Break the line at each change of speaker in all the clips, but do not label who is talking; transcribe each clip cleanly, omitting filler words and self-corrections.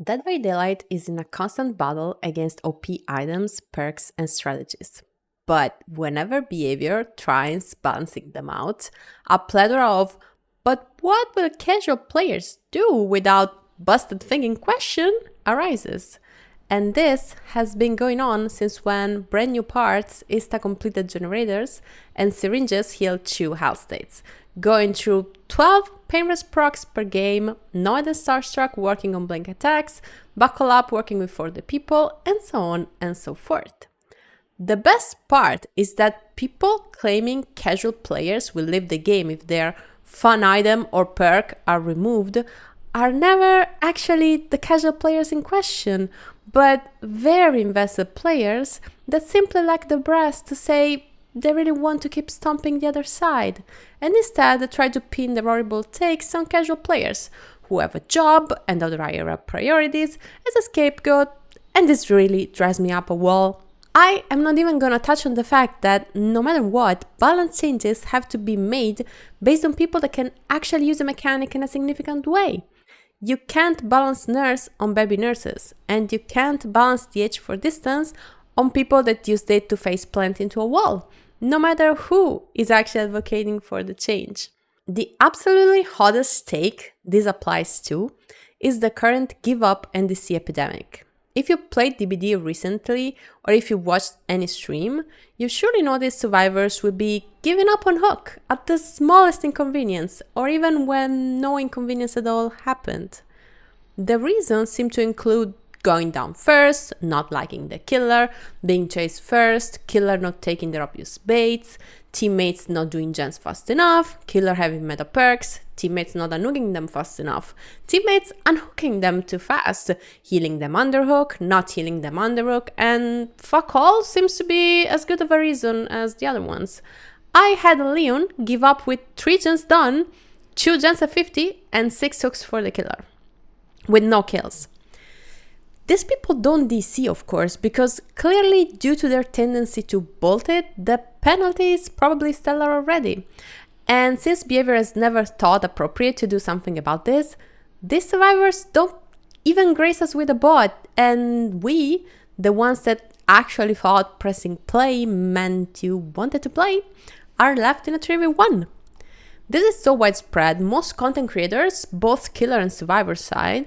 Dead by Daylight is in a constant battle against OP items, perks, and strategies. But whenever behavior tries balancing them out, a plethora of "but what will casual players do without busted thinking" question arises. And this has been going on since when brand new parts, insta-completed generators, and syringes healed 2 health states, going through 12 painless procs per game, Noid and Starstruck working on blink attacks, Buckle Up working with 40 people, and so on and so forth. The best part is that people claiming casual players will leave the game if their fun item or perk are removed are never actually the casual players in question, but very invested players that simply lack the brass to say they really want to keep stomping the other side, and instead try to pin their horrible takes on casual players who have a job and other higher priorities as a scapegoat, and this really drives me up a wall. I am not even gonna touch on the fact that no matter what, balance changes have to be made based on people that can actually use a mechanic in a significant way. You can't balance nurse on baby nurses, and you can't balance DH for distance on people that use it to face plant into a wall, no matter who is actually advocating for the change. The absolutely hottest take this applies to is the current give up NDC epidemic. If you played DBD recently, or if you watched any stream, you've surely noticed survivors will be giving up on hook at the smallest inconvenience, or even when no inconvenience at all happened. The reasons seem to include going down first, not liking the killer, being chased first, killer not taking their obvious baits, teammates not doing gens fast enough, killer having meta perks, teammates not unhooking them fast enough, teammates unhooking them too fast, healing them underhook, not healing them underhook, and fuck all seems to be as good of a reason as the other ones. I had a Leon give up with 3 gens done, 2 gens at 50, and 6 hooks for the killer, with no kills. These people don't DC, of course, because clearly due to their tendency to bolt it, the penalty is probably stellar already. And since behavior has never thought appropriate to do something about this, these survivors don't even grace us with a bot, and we, the ones that actually thought pressing play meant you wanted to play, are left in a 3v1. This is so widespread, most content creators, both killer and survivor side,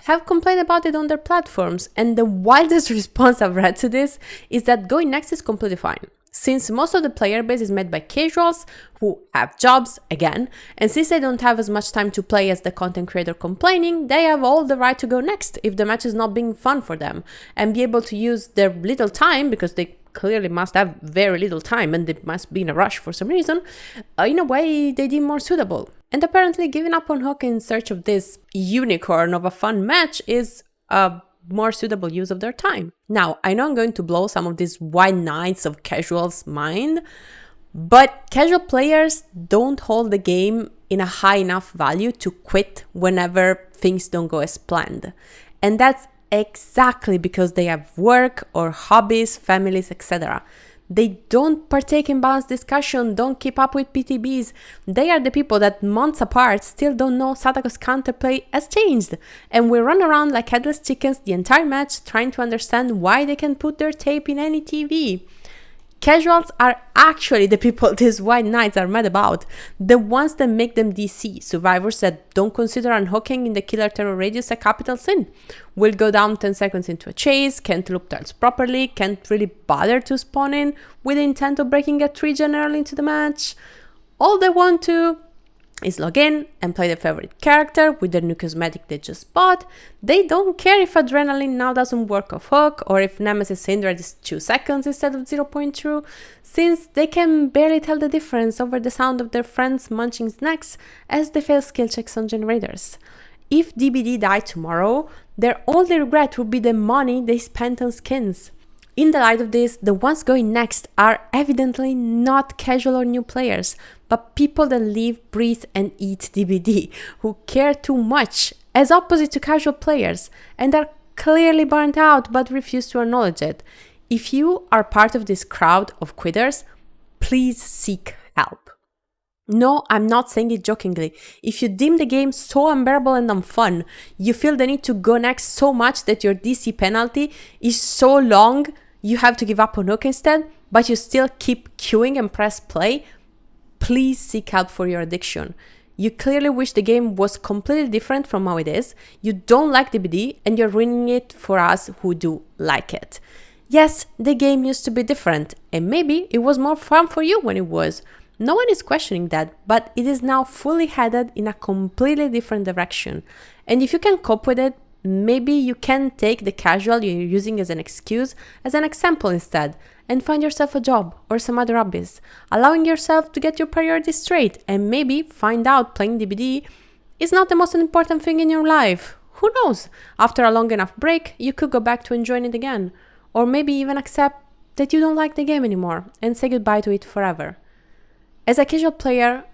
have complained about it on their platforms, and the wildest response I've read to this is that going next is completely fine, since most of the player base is made by casuals who have jobs, again, and since they don't have as much time to play as the content creator complaining, they have all the right to go next if the match is not being fun for them, and be able to use their little time, because they clearly must have very little time and they must be in a rush for some reason, in a way they deem more suitable. And apparently giving up on hook in search of this unicorn of a fun match is a more suitable use of their time. Now, I know I'm going to blow some of these white knights of casuals' mind, but casual players don't hold the game in a high enough value to quit whenever things don't go as planned. And that's exactly because they have work or hobbies, families, etc. They don't partake in balanced discussion, don't keep up with PTBs. They are the people that months apart still don't know Satako's counterplay has changed. And we run around like headless chickens the entire match trying to understand why they can put their tape in any TV. Casuals are actually the people these white knights are mad about, the ones that make them DC, survivors that don't consider unhooking in the killer terror radius a capital sin, will go down 10 seconds into a chase, can't loop tiles properly, can't really bother to spawn in with the intent of breaking a 3-gen early into the match. All they want to is log in and play their favorite character with their new cosmetic they just bought. They don't care if Adrenaline now doesn't work off hook or if Nemesis Syndra is 2 seconds instead of 0.2, since they can barely tell the difference over the sound of their friends munching snacks as they fail skill checks on generators. If DBD died tomorrow, their only regret would be the money they spent on skins. In the light of this, the ones going next are evidently not casual or new players, but people that live, breathe and eat DBD, who care too much, as opposite to casual players, and are clearly burnt out but refuse to acknowledge it. If you are part of this crowd of quitters, please seek help. No, I'm not saying it jokingly. If you deem the game so unbearable and unfun, you feel the need to go next so much that your DC penalty is so long you have to give up on hook instead, but you still keep queuing and press play, please seek help for your addiction. You clearly wish the game was completely different from how it is, you don't like DBD, and you're ruining it for us who do like it. Yes, the game used to be different, and maybe it was more fun for you when it was. No one is questioning that, but it is now fully headed in a completely different direction. And if you can cope with it, maybe you can take the casual you're using as an excuse as an example instead, and find yourself a job or some other hobbies, allowing yourself to get your priorities straight, and maybe find out playing DBD is not the most important thing in your life. Who knows? After a long enough break, you could go back to enjoying it again. Or maybe even accept that you don't like the game anymore and say goodbye to it forever. As a casual player,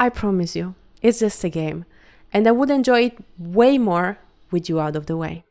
I promise you, it's just a game, and I would enjoy it way more with you out of the way.